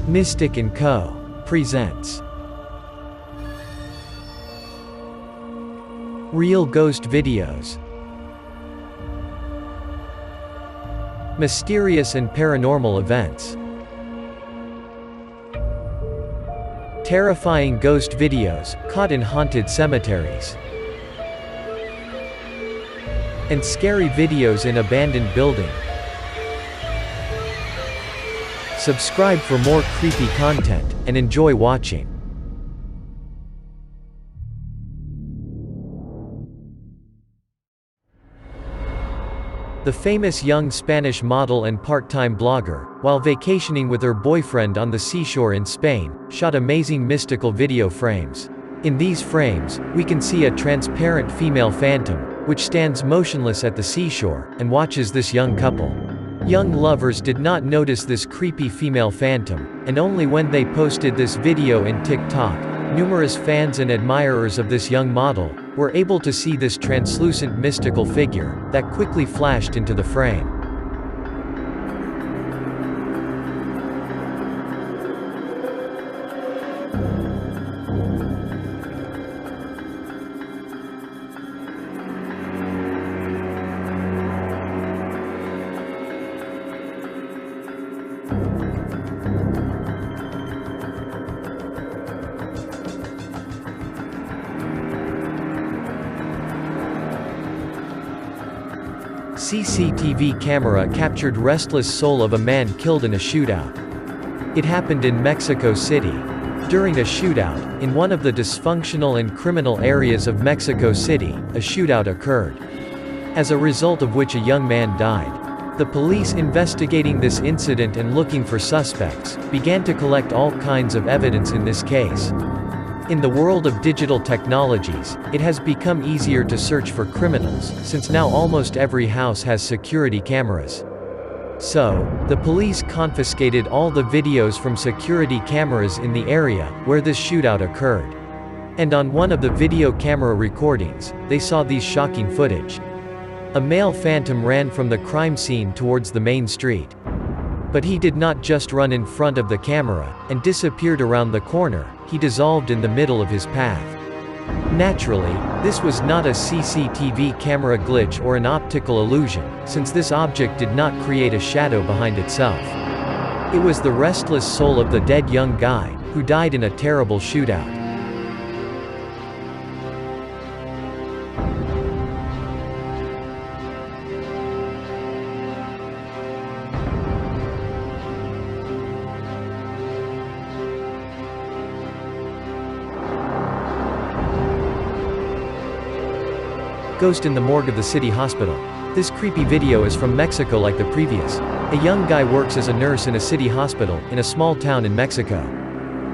Mystic & Co. presents Real Ghost Videos. Mysterious and paranormal events. Terrifying ghost videos, caught in haunted cemeteries. And scary videos in abandoned buildings. Subscribe for more creepy content, and enjoy watching. The famous young Spanish model and part-time blogger, while vacationing with her boyfriend on the seashore in Spain, shot amazing mystical video frames. In these frames, we can see a transparent female phantom, which stands motionless at the seashore, and watches this young couple. Young lovers did not notice this creepy female phantom, and only when they posted this video in TikTok, numerous fans and admirers of this young model were able to see this translucent mystical figure that quickly flashed into the frame. CCTV camera captured restless soul of a man killed in a shootout. It happened in Mexico City. During a shootout, in one of the dysfunctional and criminal areas of Mexico City, a shootout occurred, as a result of which a young man died. The police investigating this incident and looking for suspects, began to collect all kinds of evidence in this case. In the world of digital technologies, it has become easier to search for criminals, since now almost every house has security cameras. So, the police confiscated all the videos from security cameras in the area where this shootout occurred. And on one of the video camera recordings, they saw these shocking footage. A male phantom ran from the crime scene towards the main street. But he did not just run in front of the camera, and disappeared around the corner, he dissolved in the middle of his path. Naturally, this was not a CCTV camera glitch or an optical illusion, since this object did not create a shadow behind itself. It was the restless soul of the dead young guy, who died in a terrible shootout. Ghost in the morgue of the city hospital. This creepy video is from Mexico like the previous. A young guy works as a nurse in a city hospital, in a small town in Mexico.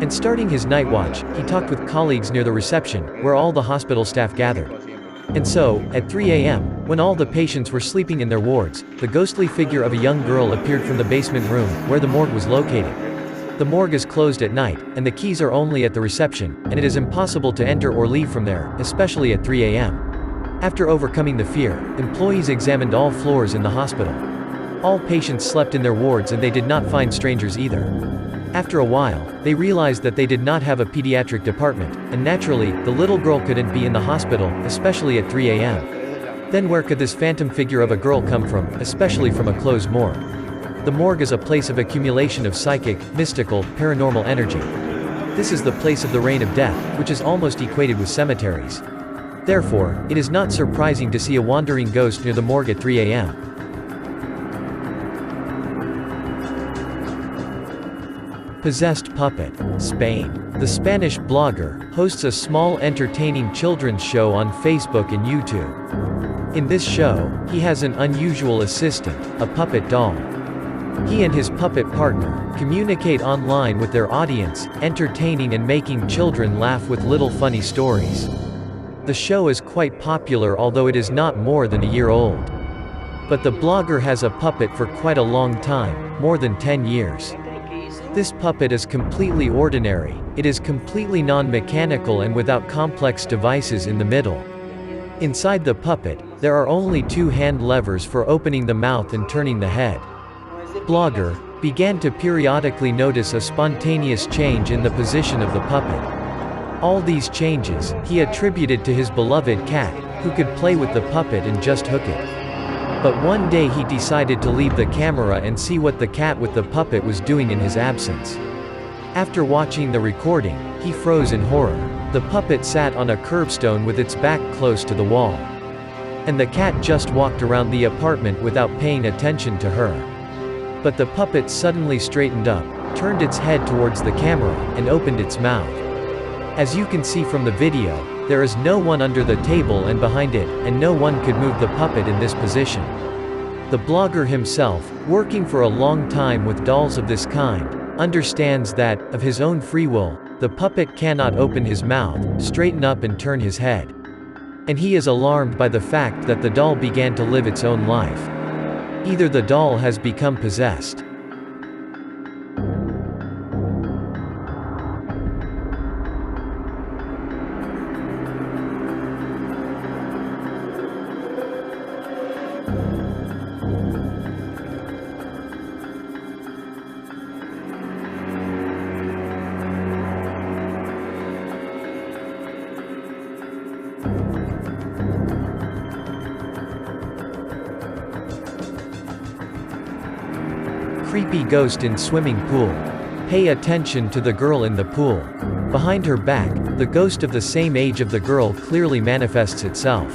And starting his night watch, he talked with colleagues near the reception, where all the hospital staff gathered. And so, at 3 a.m., when all the patients were sleeping in their wards, the ghostly figure of a young girl appeared from the basement room, where the morgue was located. The morgue is closed at night, and the keys are only at the reception, and it is impossible to enter or leave from there, especially at 3 a.m. After overcoming the fear, employees examined all floors in the hospital. All patients slept in their wards and they did not find strangers either. After a while, they realized that they did not have a pediatric department, and naturally, the little girl couldn't be in the hospital, especially at 3 a.m. Then where could this phantom figure of a girl come from, especially from a closed morgue? The morgue is a place of accumulation of psychic, mystical, paranormal energy. This is the place of the reign of death, which is almost equated with cemeteries. Therefore, it is not surprising to see a wandering ghost near the morgue at 3 a.m. Possessed Puppet, Spain. The Spanish blogger hosts a small entertaining children's show on Facebook and YouTube. In this show, he has an unusual assistant, a puppet doll. He and his puppet partner communicate online with their audience, entertaining and making children laugh with little funny stories. The show is quite popular, although it is not more than a year old. But the blogger has a puppet for quite a long time, more than 10 years. This puppet is completely ordinary, it is completely non-mechanical and without complex devices in the middle. Inside the puppet, there are only two hand levers for opening the mouth and turning the head. Blogger began to periodically notice a spontaneous change in the position of the puppet. All these changes, he attributed to his beloved cat, who could play with the puppet and just hook it. But one day he decided to leave the camera and see what the cat with the puppet was doing in his absence. After watching the recording, he froze in horror. The puppet sat on a curbstone with its back close to the wall. And the cat just walked around the apartment without paying attention to her. But the puppet suddenly straightened up, turned its head towards the camera, and opened its mouth. As you can see from the video, there is no one under the table and behind it, and no one could move the puppet in this position. The blogger himself, working for a long time with dolls of this kind, understands that, of his own free will, the puppet cannot open his mouth, straighten up and turn his head. And he is alarmed by the fact that the doll began to live its own life. Either the doll has become possessed. Creepy ghost in swimming pool. Pay attention to the girl in the pool. Behind her back, the ghost of the same age of the girl clearly manifests itself.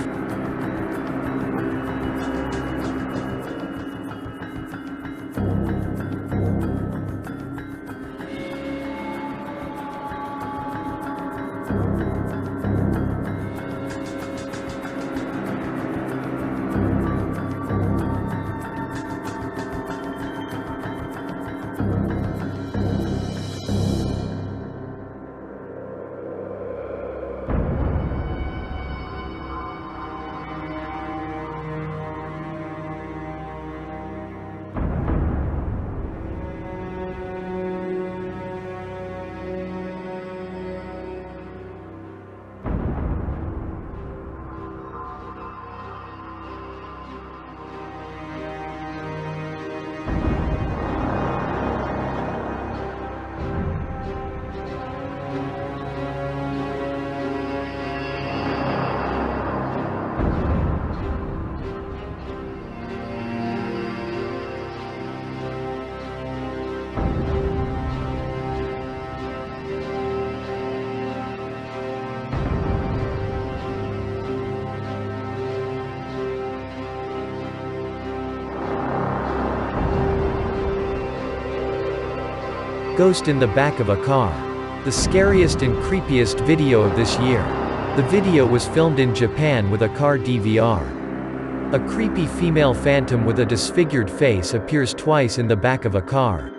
Ghost in the back of a car. The scariest and creepiest video of this year. The video was filmed in Japan with a car DVR. A creepy female phantom with a disfigured face appears twice in the back of a car.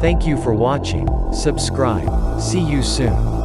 Thank you for watching. Subscribe. See you soon.